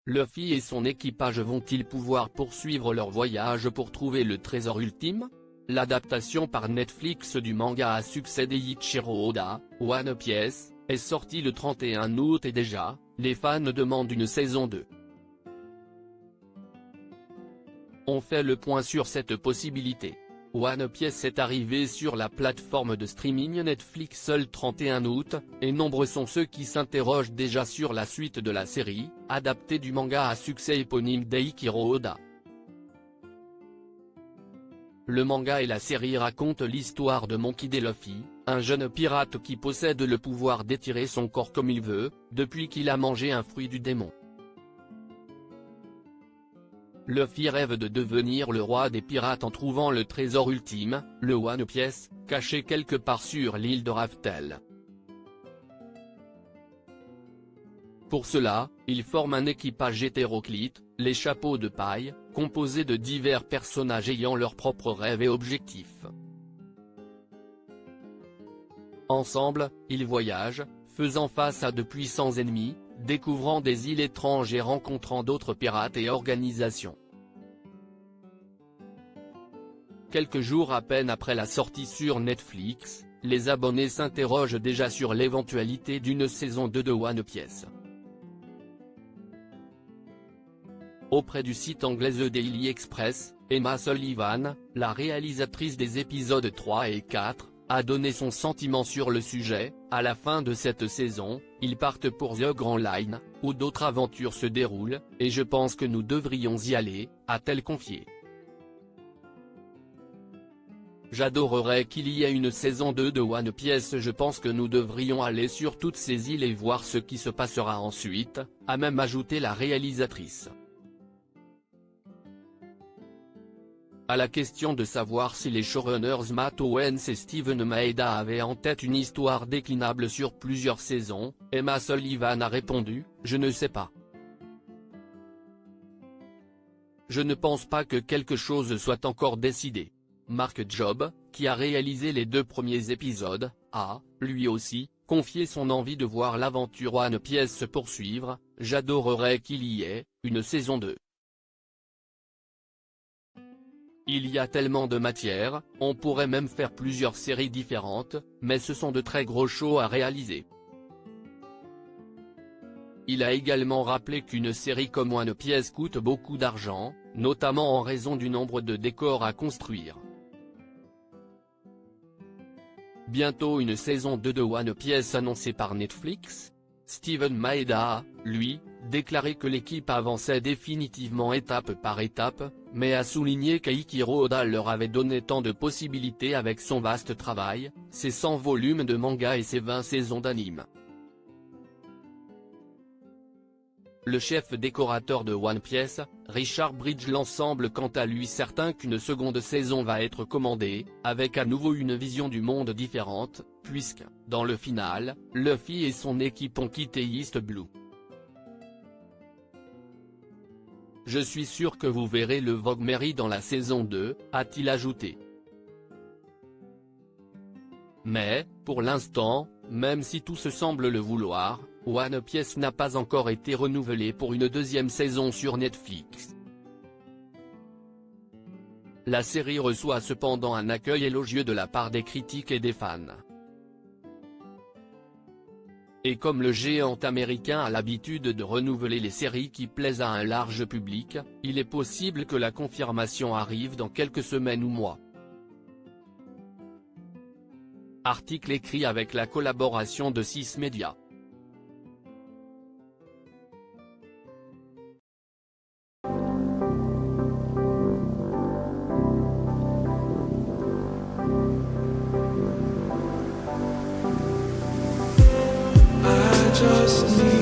Luffy et son équipage vont-ils pouvoir poursuivre leur voyage pour trouver le trésor ultime? L'adaptation par Netflix du manga à succès d'Eiichiro Oda, One Piece, est sortie le 31 août et déjà, les fans demandent une saison 2. On fait le point sur cette possibilité. One Piece est arrivé sur la plateforme de streaming Netflix le 31 août, et nombreux sont ceux qui s'interrogent déjà sur la suite de la série, adaptée du manga à succès éponyme d'Eiichiro Oda. Le manga et la série racontent l'histoire de Monkey D. Luffy, un jeune pirate qui possède le pouvoir d'étirer son corps comme il veut, depuis qu'il a mangé un fruit du démon. Luffy rêve de devenir le roi des pirates en trouvant le trésor ultime, le One Piece, caché quelque part sur l'île de Raftel. Pour cela, il forme un équipage hétéroclite, les Chapeaux de Paille, composé de divers personnages ayant leurs propres rêves et objectifs. Ensemble, ils voyagent, faisant face à de puissants ennemis, découvrant des îles étranges et rencontrant d'autres pirates et organisations. Quelques jours à peine après la sortie sur Netflix, les abonnés s'interrogent déjà sur l'éventualité d'une saison 2 de One Piece. Auprès du site anglais The Daily Express, Emma Sullivan, la réalisatrice des épisodes 3 et 4, a donné son sentiment sur le sujet. À la fin de cette saison, ils partent pour The Grand Line, où d'autres aventures se déroulent, et je pense que nous devrions y aller, a-t-elle confié. J'adorerais qu'il y ait une saison 2 de One Piece. Je pense que nous devrions aller sur toutes ces îles et voir ce qui se passera ensuite, a même ajouté la réalisatrice. À la question de savoir si les showrunners Matt Owens et Steven Maeda avaient en tête une histoire déclinable sur plusieurs saisons, Emma Sullivan a répondu « Je ne sais pas. Je ne pense pas que quelque chose soit encore décidé ». Mark Job, qui a réalisé les 2 premiers épisodes, a, lui aussi, confié son envie de voir l'aventure One Piece se poursuivre. « J'adorerais qu'il y ait une saison 2. Il y a tellement de matière, on pourrait même faire plusieurs séries différentes, mais ce sont de très gros shows à réaliser. » Il a également rappelé qu'une série comme One Piece coûte beaucoup d'argent, notamment en raison du nombre de décors à construire. Bientôt une saison 2 de One Piece annoncée par Netflix. Steven Maeda a, lui, déclaré que l'équipe avançait définitivement étape par étape, mais a souligné qu'Eiichiro Oda leur avait donné tant de possibilités avec son vaste travail, ses 100 volumes de manga et ses 20 saisons d'anime. Le chef décorateur de One Piece, Richard Bridge semble quant à lui certain qu'une seconde saison va être commandée, avec à nouveau une vision du monde différente, puisque, dans le final, Luffy et son équipe ont quitté East Blue. Je suis sûr que vous verrez le Vogue Mary dans la saison 2, a-t-il ajouté. Mais, pour l'instant, même si tout se semble le vouloir, One Piece n'a pas encore été renouvelé pour une 2e saison sur Netflix. La série reçoit cependant un accueil élogieux de la part des critiques et des fans. Et comme le géant américain a l'habitude de renouveler les séries qui plaisent à un large public, il est possible que la confirmation arrive dans quelques semaines ou mois. Article écrit avec la collaboration de 6 médias. Just need